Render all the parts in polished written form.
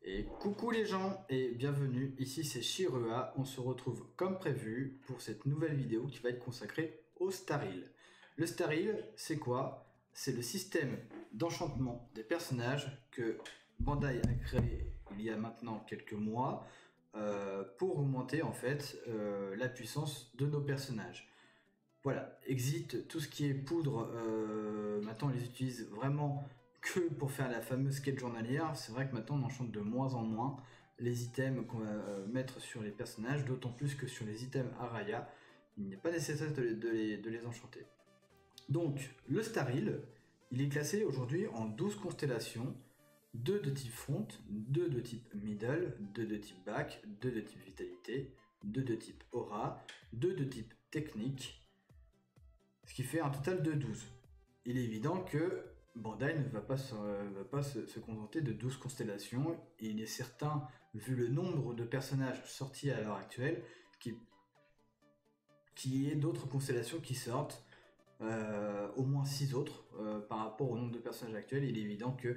Et coucou les gens et bienvenue, ici c'est Shirua, on se retrouve comme prévu pour cette nouvelle vidéo qui va être consacrée au Staril. Le Staril, c'est quoi? C'est le système d'enchantement des personnages que Bandai a créé il y a maintenant quelques mois pour augmenter en fait la puissance de nos personnages. Voilà, exit tout ce qui est poudre, maintenant on les utilise vraiment que pour faire la fameuse quête journalière. C'est vrai que maintenant on enchante de moins en moins les items qu'on va mettre sur les personnages, d'autant plus que sur les items Araya, il n'est pas nécessaire de les enchanter. Donc le Staril, il est classé aujourd'hui en 12 constellations, 2 de type front, 2 de type middle, 2 de type back, 2 de type vitalité, 2 de type aura, 2 de type technique, ce qui fait un total de 12. Il est évident que Bandai ne va pas se contenter de 12 constellations, et il est certain, vu le nombre de personnages sortis à l'heure actuelle, qu'il y ait d'autres constellations qui sortent, au moins 6 autres, par rapport au nombre de personnages actuels. Il est évident que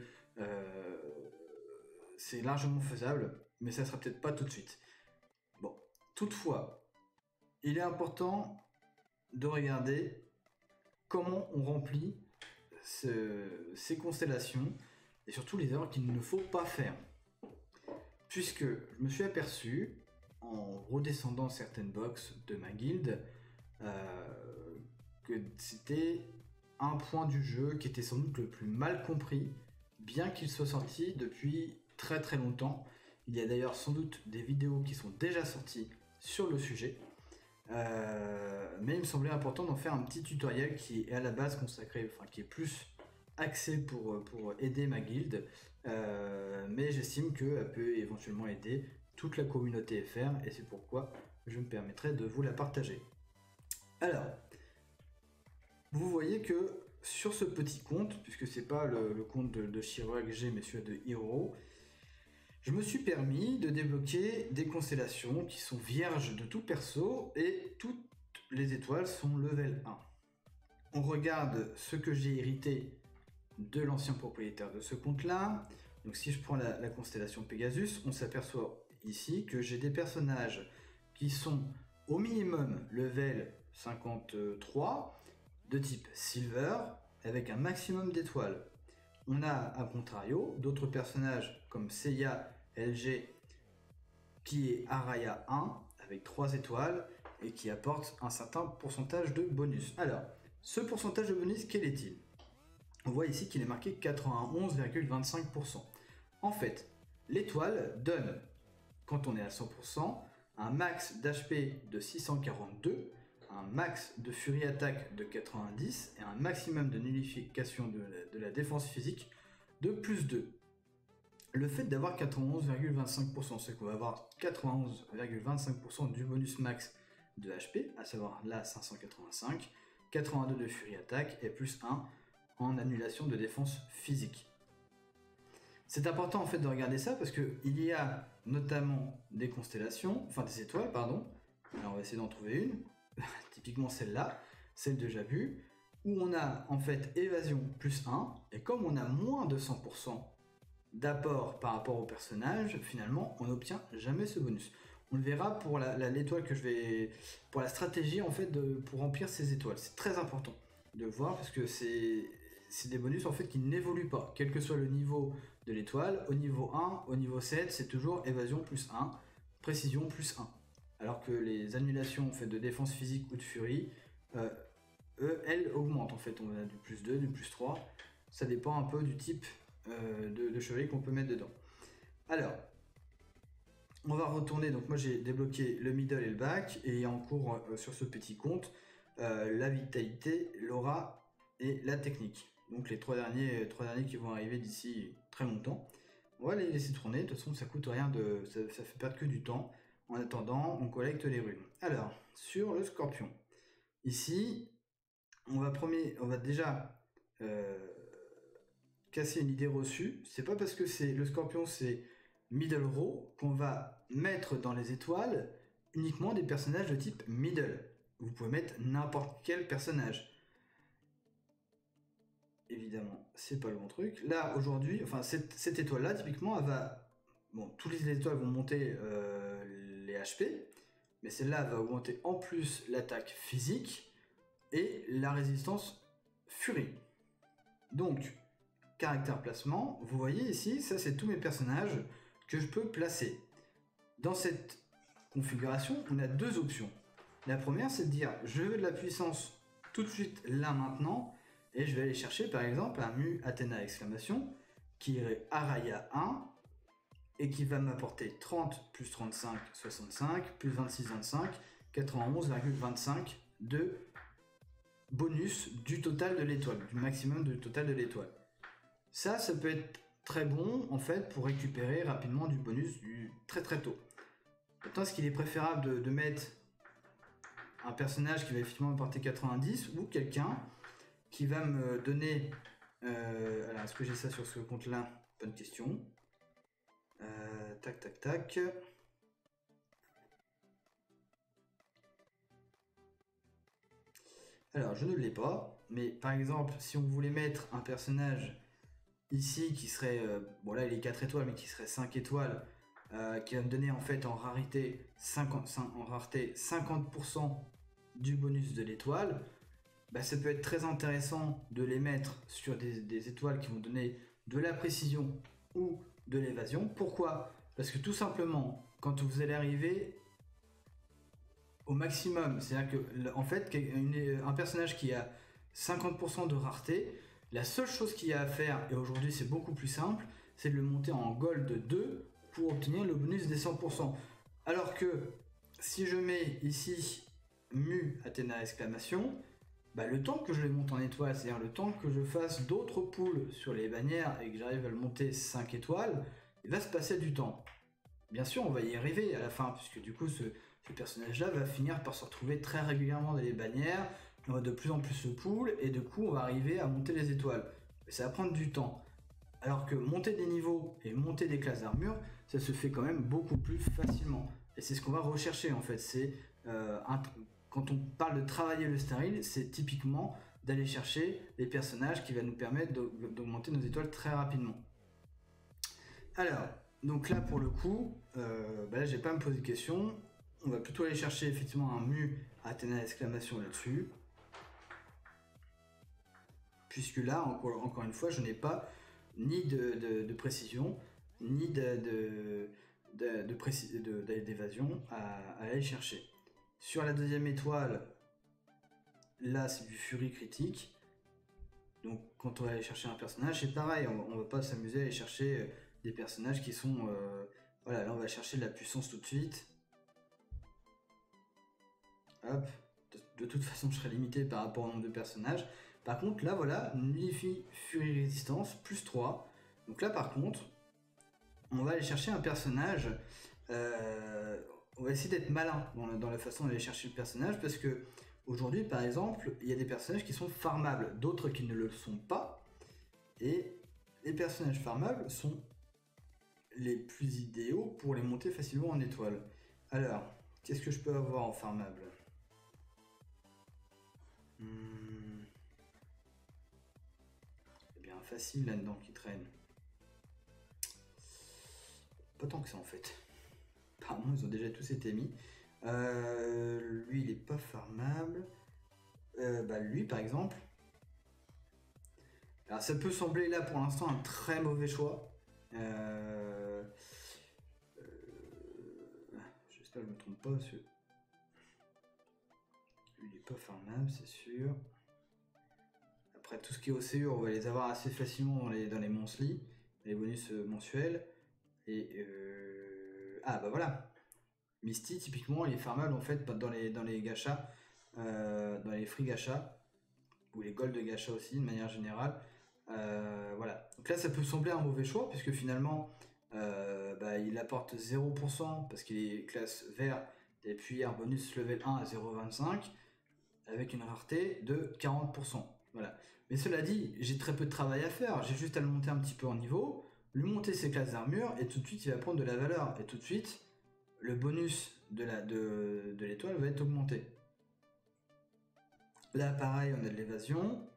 c'est largement faisable, mais ça sera peut-être pas tout de suite. Bon, toutefois, il est important de regarder comment on remplit ces constellations et surtout les erreurs qu'il ne faut pas faire. Puisque je me suis aperçu, en redescendant certaines boxes de ma guilde, que c'était un point du jeu qui était sans doute le plus mal compris, bien qu'il soit sorti depuis très très longtemps. Il y a d'ailleurs sans doute des vidéos qui sont déjà sorties sur le sujet. Mais il me semblait important d'en faire un petit tutoriel qui est à la base consacré, enfin qui est plus axé pour aider ma guilde, mais j'estime qu'elle peut éventuellement aider toute la communauté FR et c'est pourquoi je me permettrai de vous la partager. Alors, vous voyez que sur ce petit compte, puisque c'est pas le compte de Shirua que j'ai mais celui de Hiro, je me suis permis de débloquer des constellations qui sont vierges de tout perso et toutes les étoiles sont level 1. On regarde ce que j'ai hérité de l'ancien propriétaire de ce compte-là. Donc si je prends la constellation Pegasus, on s'aperçoit ici que j'ai des personnages qui sont au minimum level 53 de type Silver avec un maximum d'étoiles. On a à contrario d'autres personnages comme Seiya LG qui est Araya 1 avec 3 étoiles et qui apporte un certain pourcentage de bonus. Alors, ce pourcentage de bonus, quel est-il? On voit ici qu'il est marqué 91,25%. En fait, l'étoile donne, quand on est à 100%, un max d'HP de 642, un max de furie attaque de 90 et un maximum de nullification de la défense physique de plus 2. Le fait d'avoir 91,25%, c'est qu'on va avoir 91,25% du bonus max de HP, à savoir là 585, 82 de furie attaque et plus 1 en annulation de défense physique. C'est important en fait de regarder ça parce que il y a notamment des constellations, enfin des étoiles pardon, alors on va essayer d'en trouver une, typiquement celle-là, celle de Jabu, où on a en fait évasion plus 1, et comme on a moins de 100% d'apport par rapport au personnage, finalement on n'obtient jamais ce bonus. On le verra pour l'étoile que je vais... pour la stratégie en fait pour remplir ces étoiles. C'est très important de voir parce que c'est des bonus en fait qui n'évoluent pas. Quel que soit le niveau de l'étoile, au niveau 1, au niveau 7, c'est toujours évasion plus 1, précision plus 1. Alors que les annulations en fait, de défense physique ou de furie, elles augmentent en fait. On a du plus 2, du plus 3. Ça dépend un peu du type de chevalier qu'on peut mettre dedans. Alors, on va retourner. Donc moi j'ai débloqué le middle et le back et en cours sur ce petit compte la vitalité, l'aura et la technique. Donc les trois derniers qui vont arriver d'ici très longtemps. On va les laisser tourner. De toute façon ça coûte rien ça fait perdre que du temps. En attendant, on collecte les runes. Alors sur le scorpion, ici on va déjà casser une idée reçue. C'est pas parce que le scorpion c'est middle row qu'on va mettre dans les étoiles uniquement des personnages de type middle. Vous pouvez mettre n'importe quel personnage. Évidemment, c'est pas le bon truc. Là, aujourd'hui, enfin, cette étoile-là, typiquement, elle va bon, toutes les étoiles vont monter les HP, mais celle-là va augmenter en plus l'attaque physique et la résistance furie. Donc, caractère placement, vous voyez ici, ça c'est tous mes personnages que je peux placer. Dans cette configuration, on a deux options. La première, c'est de dire, je veux de la puissance tout de suite, là, maintenant, et je vais aller chercher, par exemple, un Mu Athéna exclamation, qui irait Araya 1, et qui va m'apporter 30 plus 35, 65, plus 26, 25, 91,25 de bonus du total de l'étoile, du maximum du total de l'étoile. Ça peut être très bon, en fait, pour récupérer rapidement du bonus très très tôt. Maintenant, est-ce qu'il est préférable de mettre un personnage qui va effectivement m'apporter 90 ou quelqu'un qui va me donner... alors, est-ce que j'ai ça sur ce compte-là? Bonne question. Tac, tac, tac. Alors, je ne l'ai pas, mais par exemple, si on voulait mettre un personnage ici qui serait... bon, là, il est 4 étoiles, mais qui serait 5 étoiles, qui va me donner en fait en rareté 50% du bonus de l'étoile, bah, ça peut être très intéressant de les mettre sur des étoiles qui vont donner de la précision ou de l'évasion. Pourquoi? Parce que tout simplement, quand vous allez arriver au maximum, c'est-à-dire que en fait, un personnage qui a 50% de rareté, la seule chose qu'il y a à faire, et aujourd'hui c'est beaucoup plus simple, c'est de le monter en Gold 2 pour obtenir le bonus des 100%. Alors que si je mets ici Mu Athéna exclamation, bah, le temps que je le monte en étoile, c'est-à-dire le temps que je fasse d'autres poules sur les bannières et que j'arrive à le monter 5 étoiles, il va se passer du temps. Bien sûr, on va y arriver à la fin, puisque du coup, ce personnage-là va finir par se retrouver très régulièrement dans les bannières, on va de plus en plus se pool, et du coup, on va arriver à monter les étoiles. Mais ça va prendre du temps. Alors que monter des niveaux et monter des classes d'armure, ça se fait quand même beaucoup plus facilement. Et c'est ce qu'on va rechercher en fait. C'est quand on parle de travailler le stérile, c'est typiquement d'aller chercher les personnages qui va nous permettre d'augmenter nos étoiles très rapidement. Alors, donc là pour le coup, là j'ai pas à me poser de questions. On va plutôt aller chercher effectivement un Mu Athéna exclamation là-dessus. Puisque là, encore une fois, je n'ai pas ni de précision, ni d'évasion à aller chercher. Sur la deuxième étoile, là c'est du furie critique. Donc quand on va aller chercher un personnage, c'est pareil, on va pas s'amuser à aller chercher des personnages qui sont... voilà, là on va chercher de la puissance tout de suite. Hop, de toute façon je serai limité par rapport au nombre de personnages. Par contre là voilà, nullifie furie résistance, plus 3. Donc là par contre, on va aller chercher un personnage. On va essayer d'être malin dans la façon d'aller chercher le personnage parce que aujourd'hui, par exemple, il y a des personnages qui sont farmables, d'autres qui ne le sont pas. Et les personnages farmables sont les plus idéaux pour les monter facilement en étoile. Alors, qu'est-ce que je peux avoir en farmable? Eh bien, facile là-dedans qui traîne. Pas tant que ça en fait. Apparemment, ils ont déjà tous été mis. Lui, il est pas farmable. Lui, par exemple. Alors, ça peut sembler là pour l'instant un très mauvais choix. J'espère que je me trompe pas parce que lui, il est pas farmable, c'est sûr. Après, tout ce qui est OCE, on va les avoir assez facilement dans les monthly, les bonus mensuels. Et ah bah voilà. Misty, typiquement, il est farmable en fait dans les gachas, dans les free gachas, ou les gold gachas aussi, de manière générale. Voilà. Donc là, ça peut sembler un mauvais choix, puisque finalement, il apporte 0% parce qu'il est classe vert, et puis un bonus level 1 à 0,25, avec une rareté de 40%. Voilà. Mais cela dit, j'ai très peu de travail à faire, j'ai juste à le monter un petit peu en niveau, lui monter ses classes d'armure, et tout de suite, il va prendre de la valeur, et tout de suite, le bonus de l'étoile va être augmenté. Là, pareil, on a de l'évasion.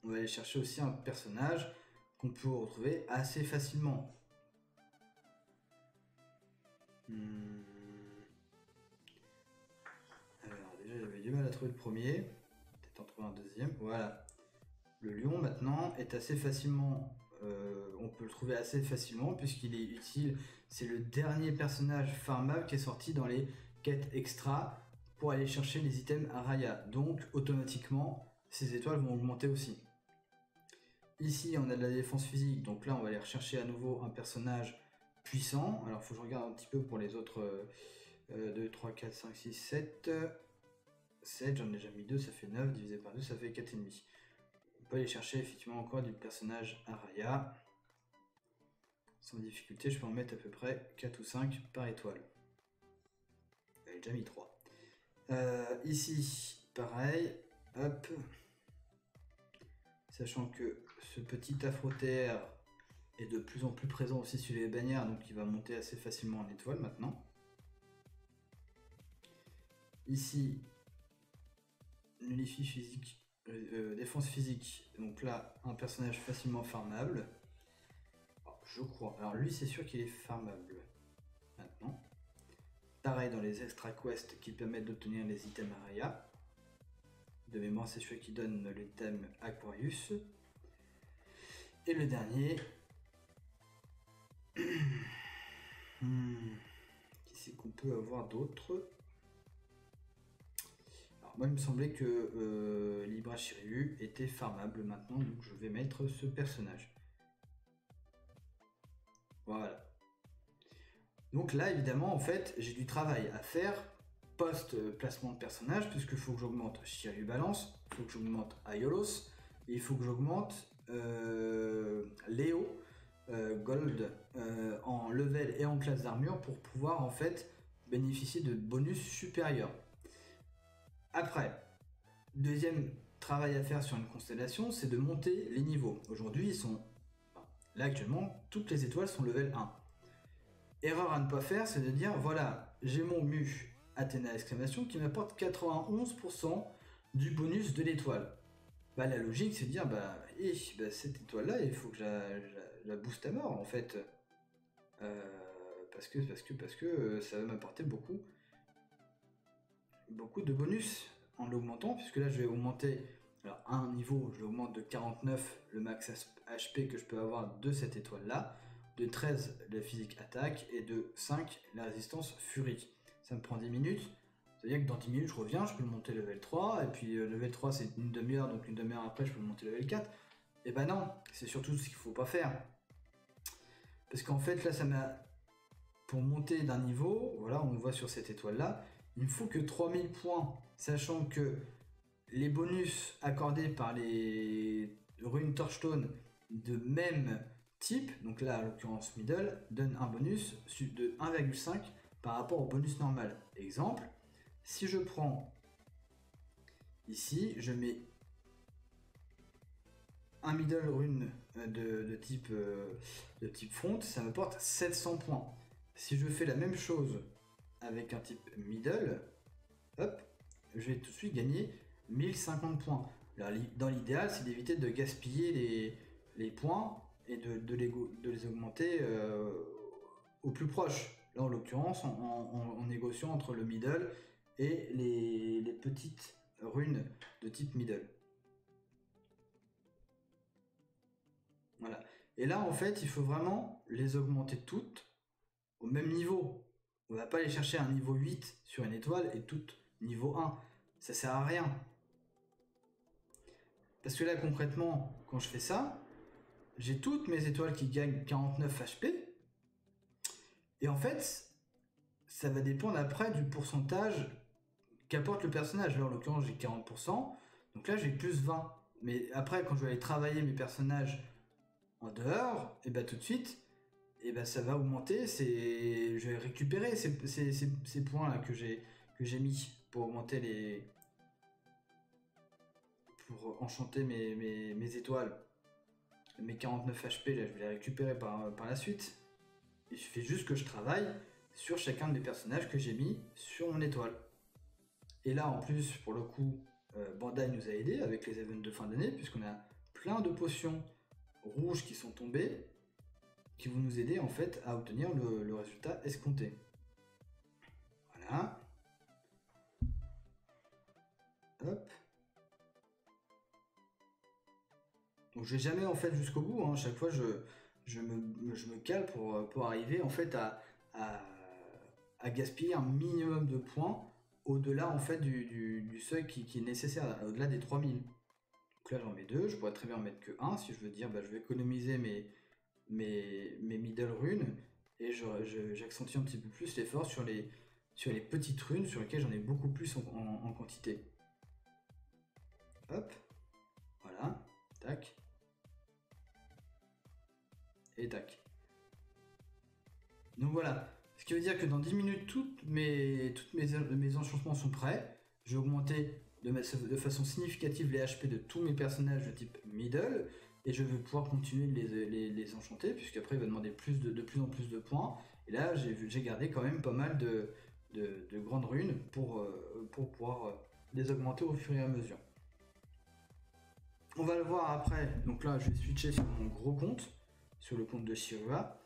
On va aller chercher aussi un personnage qu'on peut retrouver assez facilement. Hmm. Alors déjà j'avais du mal à trouver le premier, peut-être en trouver un deuxième. Voilà. Le lion maintenant est assez facilement, on peut le trouver assez facilement puisqu'il est utile. C'est le dernier personnage farmable qui est sorti dans les quêtes extra pour aller chercher les items à Raya. Donc automatiquement, ses étoiles vont augmenter aussi. Ici, on a de la défense physique, donc là, on va aller rechercher à nouveau un personnage puissant. Alors, il faut que je regarde un petit peu pour les autres 2, 3, 4, 5, 6, 7. 7, j'en ai déjà mis 2, ça fait 9, divisé par 2, ça fait 4,5. On peut aller chercher effectivement encore du personnage Araya. Sans difficulté, je peux en mettre à peu près 4 ou 5 par étoile. J'avais déjà mis 3. Ici, pareil. Hop. Sachant que ce petit Afroterre est de plus en plus présent aussi sur les bannières, donc il va monter assez facilement en étoile maintenant. Ici, nullifie physique, défense physique, donc là, un personnage facilement farmable. Alors, je crois. Alors lui, c'est sûr qu'il est farmable maintenant. Pareil dans les extra quests qui permettent d'obtenir les items Araya. De mémoire, c'est celui qui donne l'item Aquarius. Et le dernier. Qui c'est qu'on peut avoir d'autres? Alors moi, il me semblait que Libra Shiryu était farmable maintenant, donc je vais mettre ce personnage. Voilà. Donc là, évidemment, en fait, j'ai du travail à faire post-placement de personnage, puisqu'il faut que j'augmente Shiryu Balance, il faut que j'augmente Aiolos, et il faut que j'augmente Léo Gold en level et en classe d'armure pour pouvoir en fait bénéficier de bonus supérieurs. Après, deuxième travail à faire sur une constellation, c'est de monter les niveaux. Aujourd'hui, ils sont... Là, actuellement, toutes les étoiles sont level 1. Erreur à ne pas faire, c'est de dire, voilà, j'ai mon mu Athéna exclamation qui m'apporte 91% du bonus de l'étoile. Bah, la logique, c'est de dire, cette étoile-là, il faut que je la booste à mort, en fait. Parce que ça va m'apporter beaucoup de bonus en l'augmentant, puisque là, je vais augmenter, alors à un niveau, je l'augmente de 49 le max HP que je peux avoir de cette étoile-là, de 13 la physique attaque et de 5 la résistance furie. Ça me prend 10 minutes. C'est-à-dire que dans 10 minutes, je reviens, je peux le monter level 3, et puis level 3 c'est une demi-heure, donc une demi-heure après, je peux le monter level 4. Et bah non, c'est surtout ce qu'il faut pas faire. Parce qu'en fait, là, ça m'a... Pour monter d'un niveau, voilà, on le voit sur cette étoile-là, il me faut que 3000 points, sachant que les bonus accordés par les runes Torchstone de même type, donc là, en l'occurrence middle, donnent un bonus de 1,5 par rapport au bonus normal. Exemple, si je prends ici, je mets un middle rune de type front, ça m'apporte 700 points. Si je fais la même chose avec un type middle, hop, je vais tout de suite gagner 1050 points. Alors, dans l'idéal, c'est d'éviter de gaspiller les points et de les augmenter au plus proche. Là, en l'occurrence, en négociant entre le middle et les petites runes de type middle. Voilà. Et là, en fait, il faut vraiment les augmenter toutes au même niveau. On va pas aller chercher un niveau 8 sur une étoile et toutes niveau 1. Ça sert à rien. Parce que là, concrètement, quand je fais ça, j'ai toutes mes étoiles qui gagnent 49 HP. Et en fait, ça va dépendre après du pourcentage qu'apporte le personnage. Là, en l'occurrence, j'ai 40%. Donc là, j'ai plus 20. Mais après, quand je vais aller travailler mes personnages en dehors, et bah tout de suite, et bah ça va augmenter. Je vais récupérer ces points là que j'ai mis pour augmenter pour enchanter mes étoiles. Mes 49 HP là, je vais les récupérer par la suite. Il suffit juste que je travaille sur chacun de mes personnages que j'ai mis sur mon étoile. Et là, en plus, pour le coup, Bandai nous a aidé avec les events de fin d'année, puisqu'on a plein de potions rouges qui sont tombées, qui vont nous aider en fait à obtenir le résultat escompté. Voilà. Hop. Donc je vais jamais en fait jusqu'au bout, hein. Chaque fois je me cale pour arriver en fait à gaspiller un minimum de points au-delà en fait du seuil qui est nécessaire, au-delà des 3000. Donc là j'en mets 2, je pourrais très bien en mettre que 1 si je veux dire bah, je vais économiser mes middle runes et j'accentue un petit peu plus l'effort sur les petites runes sur lesquelles j'en ai beaucoup plus en quantité. Hop, voilà, tac. Et tac. Donc voilà, ce qui veut dire que dans 10 minutes, toutes mes enchantements sont prêts. Je vais augmenter de façon significative les HP de tous mes personnages de type middle, et je vais pouvoir continuer de les enchanter, puisqu'après il va demander de plus en plus de points. Et là, j'ai gardé quand même pas mal de grandes runes pour pouvoir les augmenter au fur et à mesure. On va le voir après, donc là je vais switcher sur mon gros compte, sur le compte de Shirua.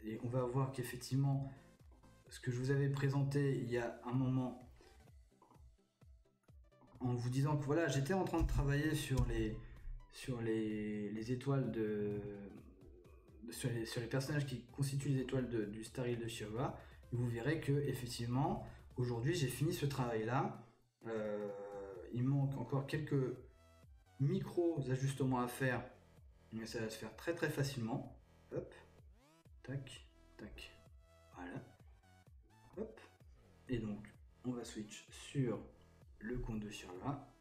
Et on va voir qu'effectivement, ce que je vous avais présenté il y a un moment, en vous disant que voilà, j'étais en train de travailler sur les étoiles sur les personnages qui constituent les étoiles du Star Rail de Shirua, vous verrez que effectivement, aujourd'hui j'ai fini ce travail-là. Il manque encore quelques micros ajustements à faire, mais ça va se faire très très facilement. Hop, tac, tac, voilà. Hop, et donc on va switch sur le compte de Shirua.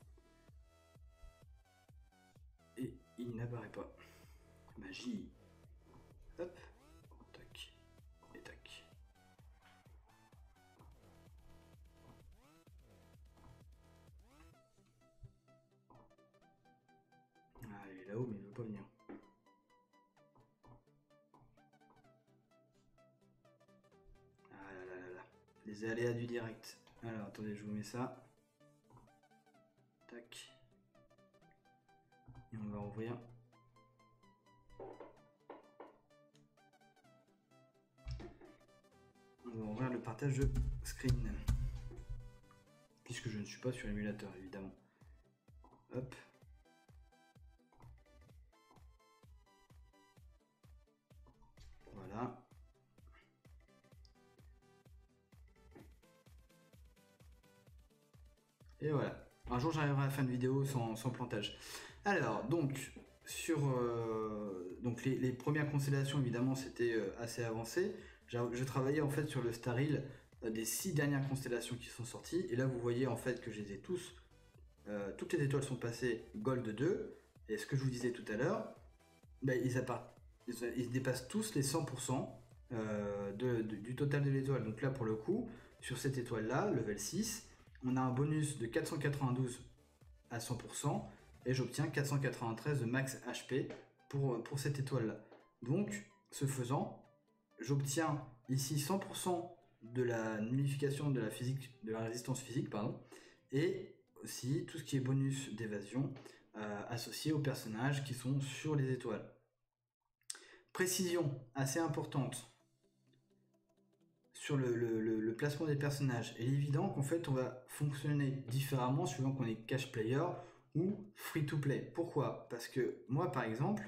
Et il n'apparaît pas. Magie. Hop, tac, et tac. Ah, il est là-haut, mais il ne veut pas venir. Ah là là là là. Les aléas du direct. Alors, attendez, je vous mets ça. Tac. Et on va ouvrir. On va ouvrir le partage de screen. Puisque je ne suis pas sur l'émulateur, évidemment. Hop. Voilà. Et voilà. Un jour j'arriverai à la fin de vidéo sans plantage. Alors, donc, sur donc les premières constellations, évidemment, c'était assez avancé. Je travaillais en fait sur le Star Rail des 6 dernières constellations qui sont sorties. Et là, vous voyez en fait que je les ai tous. Toutes les étoiles sont passées Gold 2. Et ce que je vous disais tout à l'heure, ben, ils dépassent tous les 100% du total de l'étoile. Donc là, pour le coup, sur cette étoile-là, level 6, on a un bonus de 492 à 100% et j'obtiens 493 de max HP pour cette étoile-là. Donc, ce faisant, j'obtiens ici 100% de la nullification de la résistance physique, et aussi tout ce qui est bonus d'évasion associé aux personnages qui sont sur les étoiles. Précision assez importante sur le placement des personnages. Il est évident qu'en fait on va fonctionner différemment suivant qu'on est cash player ou free to play. Pourquoi? Parce que moi par exemple,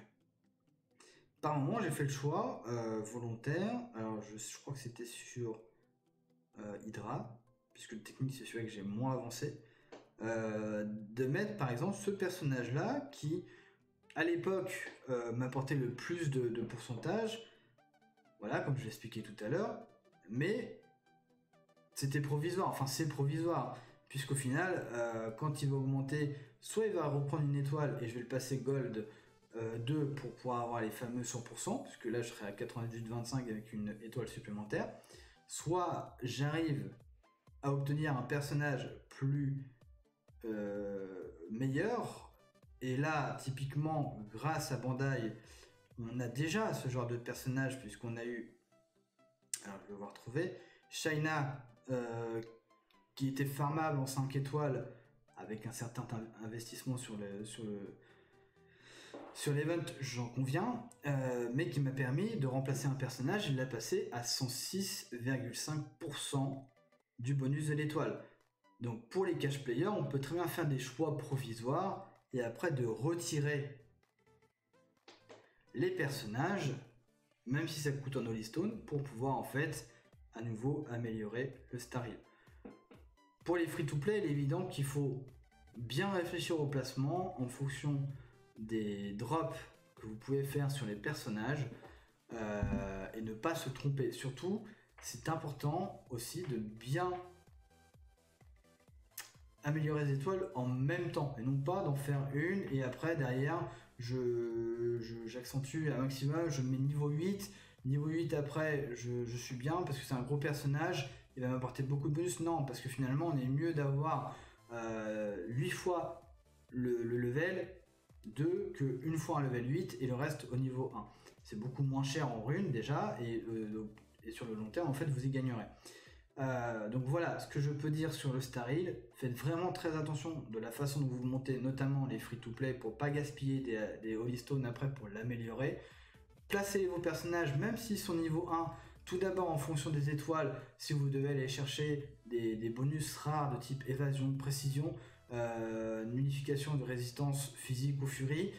par moment j'ai fait le choix volontaire, alors je crois que c'était sur Hydra, puisque le technique c'est celui que j'ai moins avancé, de mettre par exemple ce personnage là qui à l'époque m'apportait le plus de pourcentage, voilà, comme je l'expliquais tout à l'heure, mais c'était provisoire, enfin c'est provisoire, puisqu'au final, quand il va augmenter, soit il va reprendre une étoile et je vais le passer Gold 2 pour pouvoir avoir les fameux 100%, puisque là je serai à 98,25 avec une étoile supplémentaire, soit j'arrive à obtenir un personnage plus meilleur, et là typiquement grâce à Bandai, on a déjà ce genre de personnage, puisqu'on a eu, alors je vais vous retrouver, Shaina qui était farmable en 5 étoiles avec un certain investissement sur sur l'event, j'en conviens, mais qui m'a permis de remplacer un personnage et de la passer à 106,5% du bonus de l'étoile. Donc pour les cash players, on peut très bien faire des choix provisoires et après de retirer les personnages, même si ça coûte en Holy Stone, pour pouvoir en fait à nouveau améliorer le Star Hill. Pour les free-to-play, il est évident qu'il faut bien réfléchir au placement en fonction des drops que vous pouvez faire sur les personnages et ne pas se tromper. Surtout, c'est important aussi de bien améliorer les étoiles en même temps et non pas d'en faire une et après derrière j'accentue un maximum, je mets niveau 8 après je suis bien parce que c'est un gros personnage, il va m'apporter beaucoup de bonus. Non, parce que finalement on est mieux d'avoir 8 fois le level 2 que une fois un level 8 et le reste au niveau 1. C'est beaucoup moins cher en runes déjà et sur le long terme en fait vous y gagnerez. Donc voilà ce que je peux dire sur le Star Hill. Faites vraiment très attention de la façon dont vous montez, notamment les free-to-play, pour pas gaspiller des Holy Stones après pour l'améliorer. Placez vos personnages, même s'ils sont niveau 1, tout d'abord en fonction des étoiles. Si vous devez aller chercher des bonus rares de type évasion, précision, nullification de résistance physique ou furie,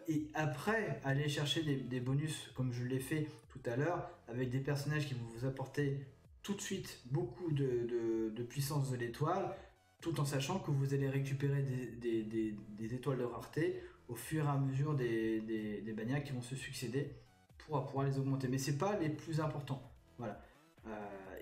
et après aller chercher des bonus comme je l'ai fait tout à l'heure avec des personnages qui vont vous apporter tout de suite beaucoup de puissance de l'étoile, tout en sachant que vous allez récupérer des étoiles de rareté au fur et à mesure des bagnacs qui vont se succéder pour pouvoir les augmenter. Mais c'est pas les plus importants. Voilà.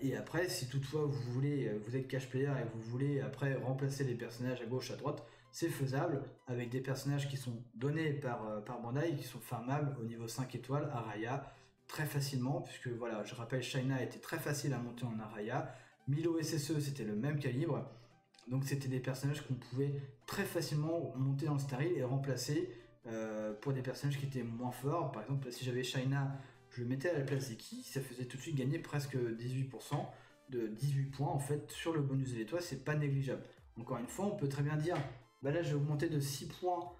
Et après, si toutefois vous êtes cash player et vous voulez après remplacer les personnages à gauche, à droite, c'est faisable avec des personnages qui sont donnés par Bandai et qui sont farmables au niveau 5 étoiles, Araya, très facilement, puisque voilà, je rappelle, Shaina était très facile à monter en Araya, Milo SSE c'était le même calibre, donc c'était des personnages qu'on pouvait très facilement monter dans le Star Hill et remplacer pour des personnages qui étaient moins forts. Par exemple, si j'avais Shaina, je le mettais à la place d'Iki, ça faisait tout de suite gagner presque 18% de 18 points en fait sur le bonus de l'étoile, c'est pas négligeable. Encore une fois, on peut très bien dire, bah là j'ai augmenté de 6 points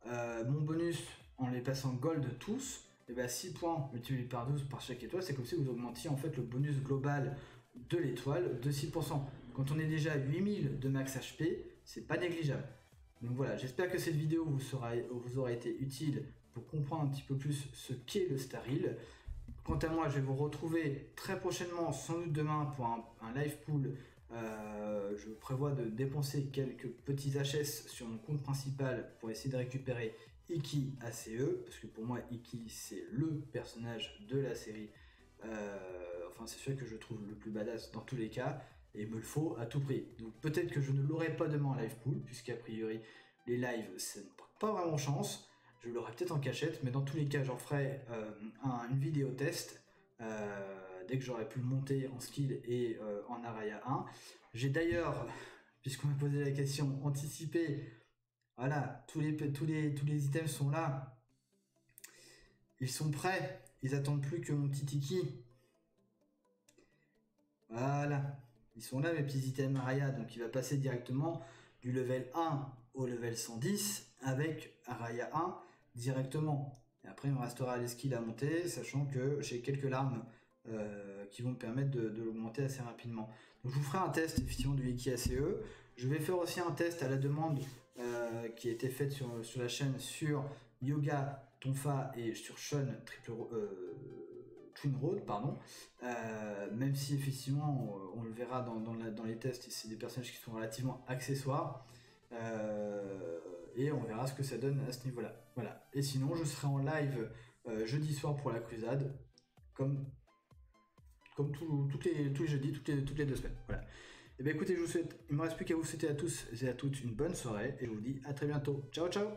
mon bonus en les passant gold tous. Et bien 6 points multipliés par 12 par chaque étoile, c'est comme si vous augmentiez en fait le bonus global de l'étoile de 6%. Quand on est déjà à 8000 de max HP, c'est pas négligeable. Donc voilà, j'espère que cette vidéo vous aura été utile pour comprendre un petit peu plus ce qu'est le Star Hill. Quant à moi, je vais vous retrouver très prochainement, sans doute demain, pour un live pool. Je prévois de dépenser quelques petits HS sur mon compte principal pour essayer de récupérer Iki ACE, parce que pour moi Iki c'est le personnage de la série, enfin c'est celui que je trouve le plus badass dans tous les cas, et il me le faut à tout prix. Donc peut-être que je ne l'aurai pas demain en live pool, puisqu'a priori les lives ça ne porte pas vraiment chance, je l'aurai peut-être en cachette, mais dans tous les cas j'en ferai une vidéo test, dès que j'aurai pu le monter en skill et en Araya 1. J'ai d'ailleurs, puisqu'on m'a posé la question, anticipé. Voilà, tous les items sont là. Ils sont prêts. Ils attendent plus que mon petit Tiki. Voilà. Ils sont là mes petits items Araya. Donc il va passer directement du level 1 au level 110 avec Araya 1 directement. Et après il me restera les skills à monter, sachant que j'ai quelques larmes qui vont me permettre de l'augmenter assez rapidement. Donc je vous ferai un test effectivement du Iki ACE. Je vais faire aussi un test à la demande qui a été faite sur la chaîne sur Yoga, Tonfa et sur Sean Twin Road, pardon. Même si effectivement on le verra dans les tests, c'est des personnages qui sont relativement accessoires. Et on verra ce que ça donne à ce niveau-là. Voilà. Et sinon, je serai en live jeudi soir pour la crusade, comme tous les jeudis, toutes les 2 semaines. Voilà. Et bien écoutez, il ne me reste plus qu'à vous souhaiter à tous et à toutes une bonne soirée, et je vous dis à très bientôt. Ciao ciao.